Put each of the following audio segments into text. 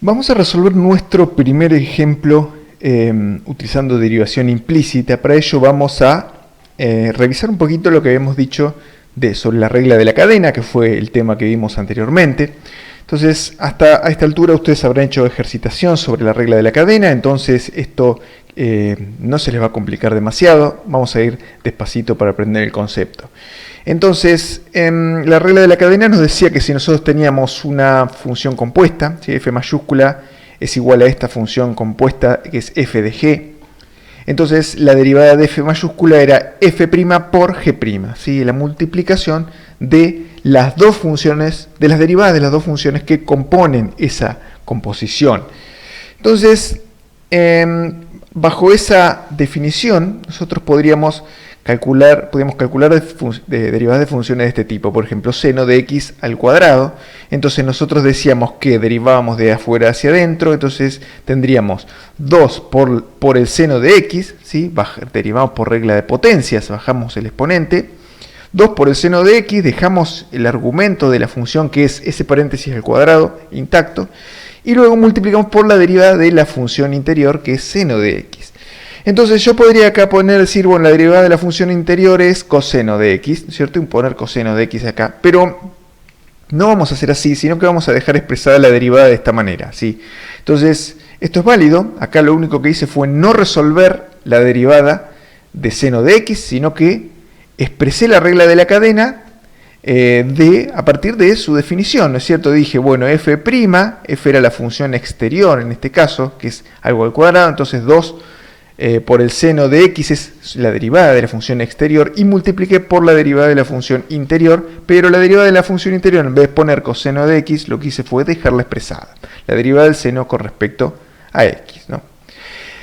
Vamos a resolver nuestro primer ejemplo utilizando derivación implícita. Para ello vamos a revisar un poquito lo que habíamos dicho sobre la regla de la cadena, que fue el tema que vimos anteriormente. Entonces, hasta a esta altura ustedes habrán hecho ejercitación sobre la regla de la cadena, entonces esto no se les va a complicar demasiado. Vamos a ir despacito para aprender el concepto. Entonces, la regla de la cadena nos decía que si nosotros teníamos una función compuesta, ¿sí? F mayúscula es igual a esta función compuesta que es f de g, entonces la derivada de f mayúscula era f' por g', ¿sí? La multiplicación de las dos funciones, de las derivadas de las dos funciones que componen esa composición. Entonces, bajo esa definición, nosotros podríamos calcular derivadas de funciones de este tipo, por ejemplo, seno de x al cuadrado. Entonces nosotros decíamos que derivábamos de afuera hacia adentro, entonces tendríamos 2 por el seno de x, ¿sí? Derivamos por regla de potencias, bajamos el exponente, 2 por el seno de x, dejamos el argumento de la función que es ese paréntesis al cuadrado intacto, y luego multiplicamos por la derivada de la función interior que es seno de x. Entonces yo podría acá decir, bueno, la derivada de la función interior es coseno de x, ¿cierto? Y poner coseno de x acá, pero no vamos a hacer así, sino que vamos a dejar expresada la derivada de esta manera, ¿sí? Entonces, esto es válido. Acá lo único que hice fue no resolver la derivada de seno de x, sino que expresé la regla de la cadena a partir de su definición, ¿no es cierto? Dije, bueno, f', f era la función exterior en este caso, que es algo al cuadrado, entonces 2 por el seno de x es la derivada de la función exterior, y multipliqué por la derivada de la función interior, pero la derivada de la función interior, en vez de poner coseno de x, lo que hice fue dejarla expresada, la derivada del seno con respecto a x, ¿no?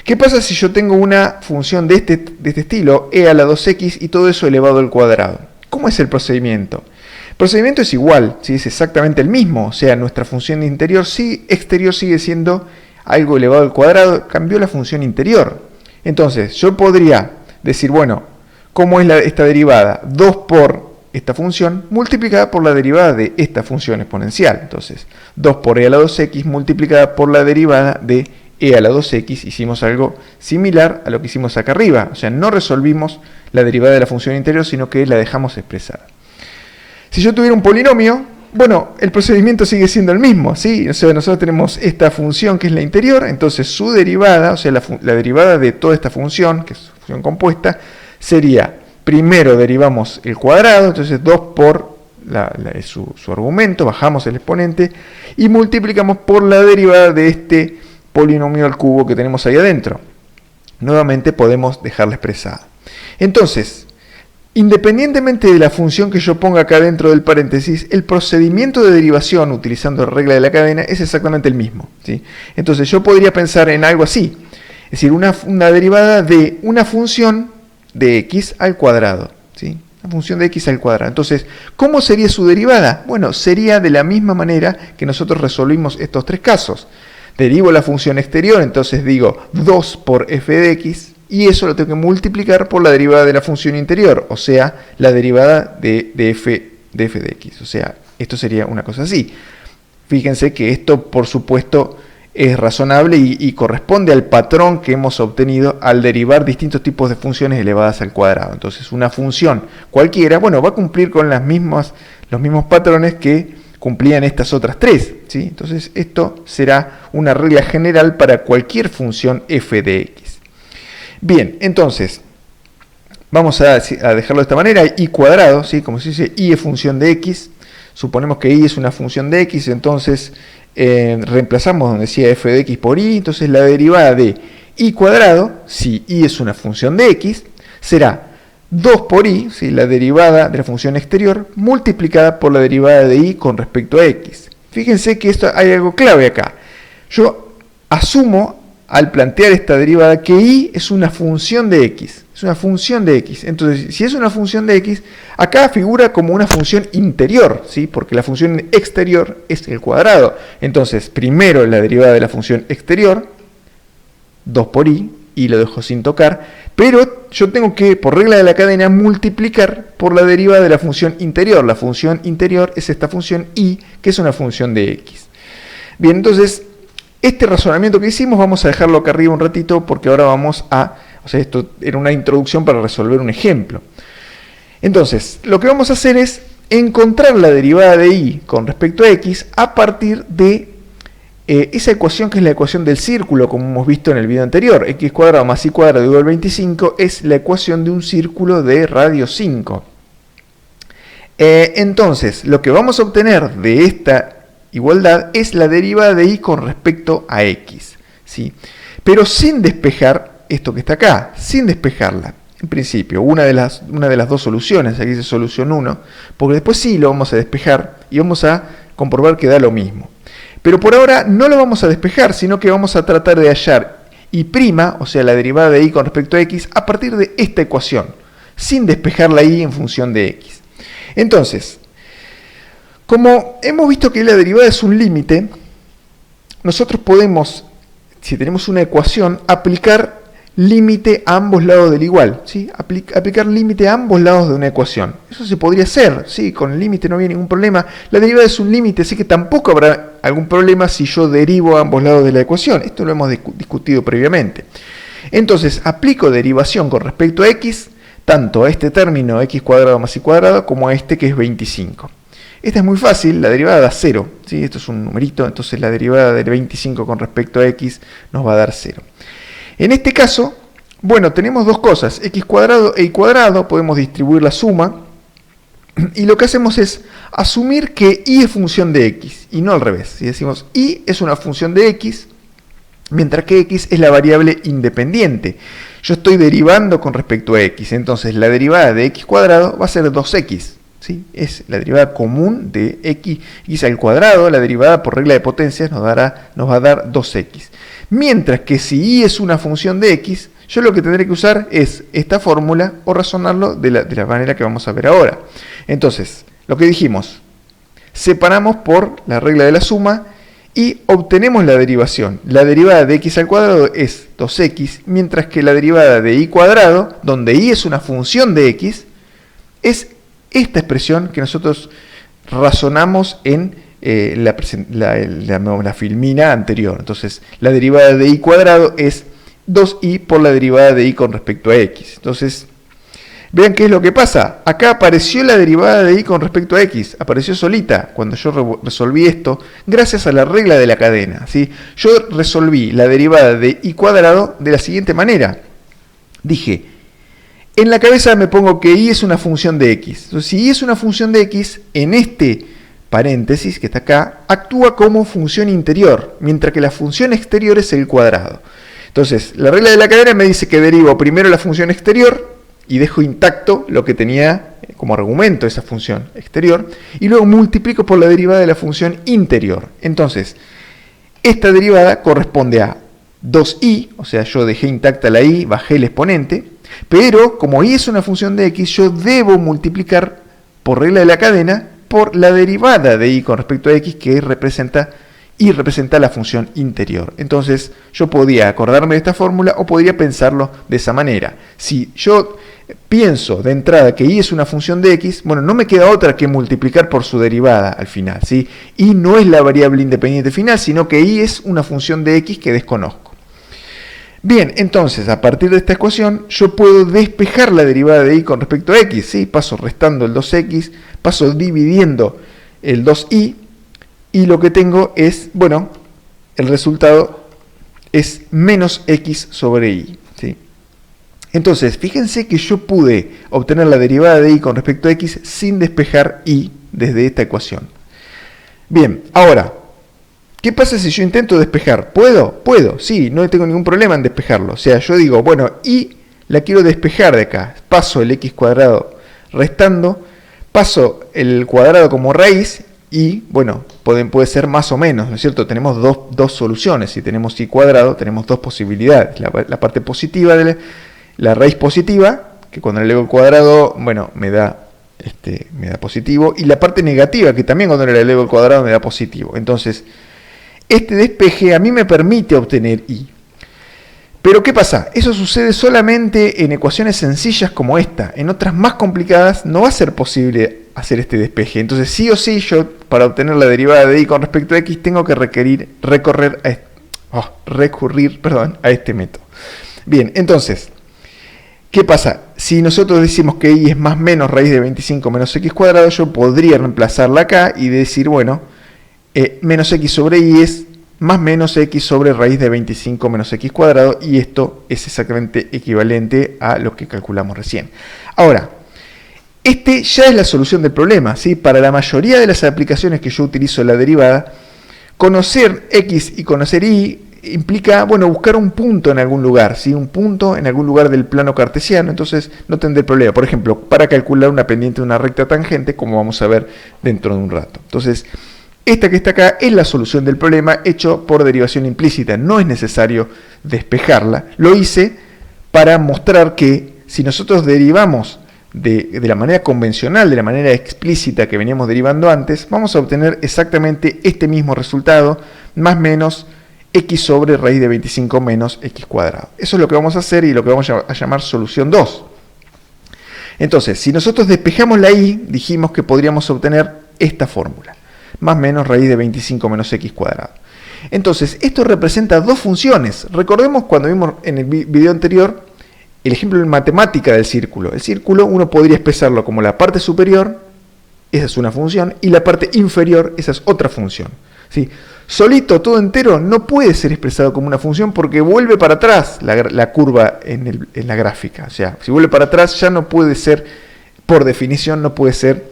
¿Qué pasa si yo tengo una función de este estilo, e a la 2x, y todo eso elevado al cuadrado? ¿Cómo es el procedimiento? El procedimiento es igual, ¿sí? Es exactamente el mismo, o sea, nuestra función exterior sigue siendo algo elevado al cuadrado, cambió la función interior. Entonces, yo podría decir, bueno, ¿cómo es esta derivada? 2 por esta función multiplicada por la derivada de esta función exponencial. Entonces, 2 por e a la 2x multiplicada por la derivada de e a la 2x. Hicimos algo similar a lo que hicimos acá arriba. O sea, no resolvimos la derivada de la función interior, sino que la dejamos expresada. Si yo tuviera un polinomio, bueno, el procedimiento sigue siendo el mismo, ¿sí? O sea, nosotros tenemos esta función que es la interior, entonces su derivada, o sea, la derivada de toda esta función, que es función compuesta, sería, primero derivamos el cuadrado, entonces 2 por su argumento, bajamos el exponente, y multiplicamos por la derivada de este polinomio al cubo que tenemos ahí adentro. Nuevamente podemos dejarla expresada. Entonces, independientemente de la función que yo ponga acá dentro del paréntesis, el procedimiento de derivación utilizando la regla de la cadena es exactamente el mismo, ¿sí? Entonces yo podría pensar en algo así, es decir, una derivada de una función de x al cuadrado, ¿sí? Una función de x al cuadrado. Entonces, ¿cómo sería su derivada? Bueno, sería de la misma manera que nosotros resolvimos estos tres casos. Derivo la función exterior, entonces digo 2 por f de x, y eso lo tengo que multiplicar por la derivada de la función interior, o sea, la derivada de f de x. O sea, esto sería una cosa así. Fíjense que esto, por supuesto, es razonable y corresponde al patrón que hemos obtenido al derivar distintos tipos de funciones elevadas al cuadrado. Entonces, una función cualquiera, bueno, va a cumplir con los mismos patrones que cumplían estas otras tres, ¿sí? Entonces, esto será una regla general para cualquier función f de x. Bien, entonces, vamos a dejarlo de esta manera, y cuadrado, ¿sí? Como se dice, y es función de x, suponemos que y es una función de x, entonces reemplazamos donde decía f de x por y, entonces la derivada de y cuadrado, si y es una función de x, será 2 por y, ¿sí? La derivada de la función exterior, multiplicada por la derivada de y con respecto a x. Fíjense que hay algo clave acá. Yo asumo, al plantear esta derivada, que y es una función de x. Es una función de x. Entonces, si es una función de x, acá figura como una función interior, ¿sí? Porque la función exterior es el cuadrado. Entonces, primero la derivada de la función exterior, 2 por y lo dejo sin tocar, pero yo tengo que, por regla de la cadena, multiplicar por la derivada de la función interior. La función interior es esta función y, que es una función de x. Bien, entonces, Este razonamiento que hicimos vamos a dejarlo acá arriba un ratito porque ahora vamos a... O sea, esto era una introducción para resolver un ejemplo. Entonces, lo que vamos a hacer es encontrar la derivada de y con respecto a x a partir de esa ecuación que es la ecuación del círculo, como hemos visto en el video anterior. X cuadrado más y cuadrado igual a 25 es la ecuación de un círculo de radio 5. Entonces, lo que vamos a obtener de esta igualdad es la derivada de y con respecto a x, ¿sí? Pero sin despejar esto que está acá, sin despejarla. En principio, una de las dos soluciones, aquí dice solución 1, porque después sí lo vamos a despejar y vamos a comprobar que da lo mismo. Pero por ahora no lo vamos a despejar, sino que vamos a tratar de hallar y', o sea, la derivada de y con respecto a x, a partir de esta ecuación, sin despejar la y en función de x. Entonces, como hemos visto que la derivada es un límite, nosotros podemos, si tenemos una ecuación, aplicar límite a ambos lados del igual, ¿sí? Aplicar límite a ambos lados de una ecuación. Eso se podría hacer, ¿sí? Con el límite no había ningún problema. La derivada es un límite, así que tampoco habrá algún problema si yo derivo a ambos lados de la ecuación. Esto lo hemos discutido previamente. Entonces, aplico derivación con respecto a x, tanto a este término x cuadrado más y cuadrado, como a este que es 25. Esta es muy fácil, la derivada da 0, ¿sí? Esto es un numerito, entonces la derivada del 25 con respecto a x nos va a dar 0. En este caso, bueno, tenemos dos cosas, x cuadrado e y cuadrado, podemos distribuir la suma, y lo que hacemos es asumir que y es función de x, y no al revés. Si decimos y es una función de x, mientras que x es la variable independiente. Yo estoy derivando con respecto a x, entonces la derivada de x cuadrado va a ser 2x. ¿Sí? Es la derivada común de x al cuadrado, la derivada por regla de potencias nos va a dar 2x. Mientras que si y es una función de x, yo lo que tendré que usar es esta fórmula o razonarlo de la manera que vamos a ver ahora. Entonces, lo que dijimos, separamos por la regla de la suma y obtenemos la derivación. La derivada de x al cuadrado es 2x, mientras que la derivada de y cuadrado, donde y es una función de x, es esta expresión que nosotros razonamos en la filmina anterior. Entonces, la derivada de y cuadrado es 2y por la derivada de y con respecto a x. Entonces, vean qué es lo que pasa. Acá apareció la derivada de y con respecto a x. Apareció solita cuando yo resolví esto, gracias a la regla de la cadena, ¿sí? Yo resolví la derivada de y cuadrado de la siguiente manera. Dije, en la cabeza me pongo que y es una función de x. Entonces, si y es una función de x, en este paréntesis que está acá, actúa como función interior, mientras que la función exterior es el cuadrado. Entonces, la regla de la cadena me dice que derivo primero la función exterior y dejo intacto lo que tenía como argumento esa función exterior, y luego multiplico por la derivada de la función interior. Entonces, esta derivada corresponde a 2y, o sea, yo dejé intacta la y, bajé el exponente, pero como y es una función de x, yo debo multiplicar por regla de la cadena por la derivada de y con respecto a x, que representa la función interior. Entonces yo podía acordarme de esta fórmula o podría pensarlo de esa manera. Si yo pienso de entrada que y es una función de x, bueno, no me queda otra que multiplicar por su derivada al final, ¿sí? Y no es la variable independiente final, sino que y es una función de x que desconozco. Bien, entonces, a partir de esta ecuación, yo puedo despejar la derivada de y con respecto a x, ¿sí? Paso restando el 2x, paso dividiendo el 2y, y lo que tengo es, bueno, el resultado es menos x sobre y, ¿sí? Entonces, fíjense que yo pude obtener la derivada de y con respecto a x sin despejar y desde esta ecuación. Bien, ahora, ¿qué pasa si yo intento despejar? ¿Puedo? Puedo, sí, no tengo ningún problema en despejarlo. O sea, yo digo, bueno, y la quiero despejar de acá. Paso el x cuadrado restando, paso el cuadrado como raíz y, bueno, puede ser más o menos, ¿no es cierto? Tenemos dos soluciones. Si tenemos y cuadrado, tenemos dos posibilidades. La parte positiva de la raíz positiva, que cuando le elevo al cuadrado, bueno, me da positivo. Y la parte negativa, que también cuando le elevo al cuadrado me da positivo. Entonces, este despeje a mí me permite obtener y. Pero ¿qué pasa? Eso sucede solamente en ecuaciones sencillas como esta. En otras más complicadas no va a ser posible hacer este despeje. Entonces sí o sí yo para obtener la derivada de y con respecto a x tengo que recorrer recurrir a este método. Bien, entonces, ¿qué pasa? Si nosotros decimos que y es más menos raíz de 25 menos x cuadrado, yo podría reemplazarla acá y decir, bueno, menos x sobre y es más menos x sobre raíz de 25 menos x cuadrado, y esto es exactamente equivalente a lo que calculamos recién. Ahora, este ya es la solución del problema, ¿sí? Para la mayoría de las aplicaciones que yo utilizo la derivada, conocer x y conocer y implica, bueno, buscar un punto en algún lugar, ¿sí? Un punto en algún lugar del plano cartesiano, entonces no tendré problema. Por ejemplo, para calcular una pendiente de una recta tangente, como vamos a ver dentro de un rato. Entonces, esta que está acá es la solución del problema hecho por derivación implícita. No es necesario despejarla. Lo hice para mostrar que si nosotros derivamos de la manera convencional, de la manera explícita que veníamos derivando antes, vamos a obtener exactamente este mismo resultado, más menos x sobre raíz de 25 menos x cuadrado. Eso es lo que vamos a hacer y lo que vamos a llamar solución 2. Entonces, si nosotros despejamos la y, dijimos que podríamos obtener esta fórmula, más menos raíz de 25 menos x cuadrado. Entonces, esto representa dos funciones. Recordemos cuando vimos en el video anterior el ejemplo en matemática del círculo. El círculo uno podría expresarlo como la parte superior, esa es una función, y la parte inferior, esa es otra función. ¿Sí? Solito, todo entero, no puede ser expresado como una función porque vuelve para atrás la curva en la gráfica. O sea, si vuelve para atrás ya no puede ser, por definición, no puede ser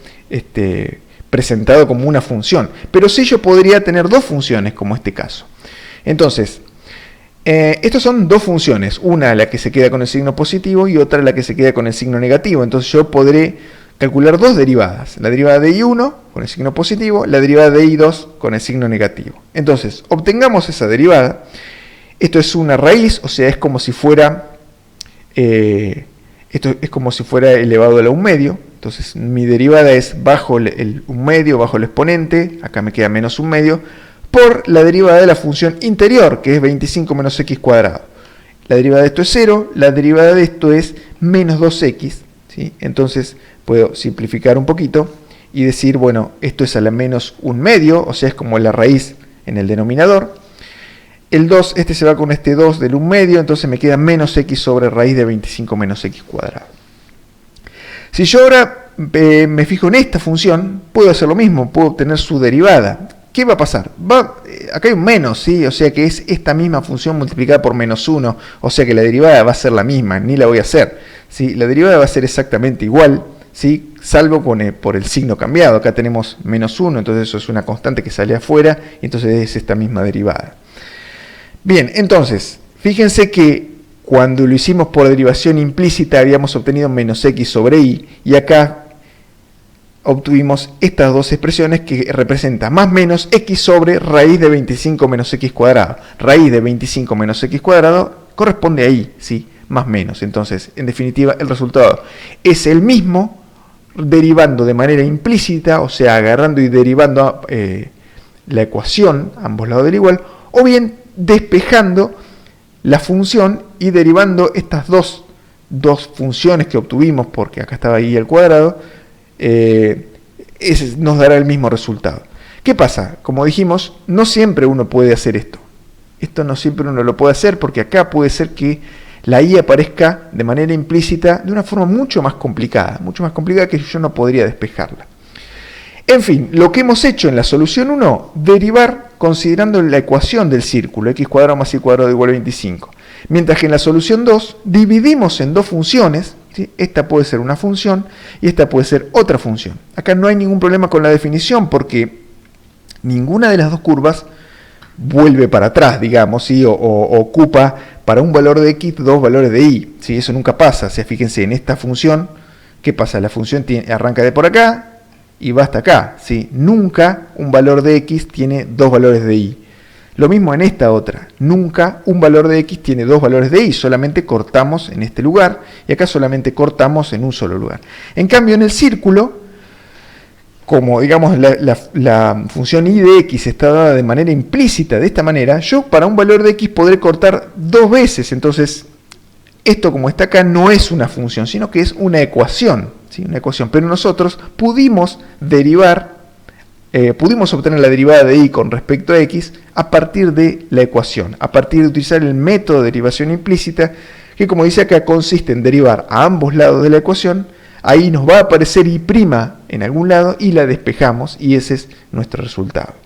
presentado como una función. Pero sí yo podría tener dos funciones, como este caso. Entonces, estas son dos funciones, una la que se queda con el signo positivo y otra la que se queda con el signo negativo. Entonces yo podré calcular dos derivadas, la derivada de i1 con el signo positivo, la derivada de i2 con el signo negativo. Entonces, obtengamos esa derivada. Esto es una raíz, o sea, es como si fuera esto es como si fuera elevado a la 1 medio. Entonces mi derivada es bajo el 1 medio, bajo el exponente, acá me queda menos 1 medio, por la derivada de la función interior, que es 25 menos x cuadrado. La derivada de esto es 0, la derivada de esto es menos 2x, ¿sí? Entonces puedo simplificar un poquito y decir, bueno, esto es a la menos 1 medio, o sea, es como la raíz en el denominador. El 2, este se va con este 2 del 1 medio, entonces me queda menos x sobre raíz de 25 menos x cuadrado. Si yo ahora me fijo en esta función, puedo hacer lo mismo, puedo obtener su derivada. ¿Qué va a pasar? Acá hay un menos, ¿sí? O sea que es esta misma función multiplicada por menos 1, o sea que la derivada va a ser la misma, ni la voy a hacer, ¿sí? La derivada va a ser exactamente igual, ¿sí? Salvo por el signo cambiado. Acá tenemos menos 1, entonces eso es una constante que sale afuera, y entonces es esta misma derivada. Bien, entonces, fíjense que cuando lo hicimos por derivación implícita habíamos obtenido menos x sobre y, y acá obtuvimos estas dos expresiones que representan más menos x sobre raíz de 25 menos x cuadrado. Raíz de 25 menos x cuadrado corresponde a y, ¿sí? Más menos. Entonces, en definitiva, el resultado es el mismo derivando de manera implícita, o sea, agarrando y derivando la ecuación, ambos lados del igual, o bien despejando la función y derivando estas dos funciones que obtuvimos, porque acá estaba y al cuadrado, nos dará el mismo resultado. ¿Qué pasa? Como dijimos, no siempre uno puede hacer esto. Esto no siempre uno lo puede hacer porque acá puede ser que la i aparezca de manera implícita de una forma mucho más complicada que yo no podría despejarla. En fin, lo que hemos hecho en la solución 1, derivar considerando la ecuación del círculo, x cuadrado más y cuadrado igual a 25. Mientras que en la solución 2, dividimos en dos funciones, ¿sí? Esta puede ser una función y esta puede ser otra función. Acá no hay ningún problema con la definición porque ninguna de las dos curvas vuelve para atrás, digamos, ¿sí? o ocupa para un valor de x dos valores de y, ¿sí? Eso nunca pasa. O sea, fíjense, en esta función, ¿qué pasa? La función arranca de por acá y va hasta acá, ¿sí? Nunca un valor de x tiene dos valores de y. Lo mismo en esta otra, nunca un valor de x tiene dos valores de y, solamente cortamos en este lugar y acá solamente cortamos en un solo lugar. En cambio en el círculo, como digamos la función y de x está dada de manera implícita de esta manera, yo para un valor de x podré cortar dos veces, entonces esto como está acá no es una función, sino que es una ecuación, ¿sí? Una ecuación, pero nosotros pudimos derivar pudimos obtener la derivada de y con respecto a x a partir de la ecuación, a partir de utilizar el método de derivación implícita, que como dice acá consiste en derivar a ambos lados de la ecuación. Ahí nos va a aparecer y' en algún lado y la despejamos y ese es nuestro resultado.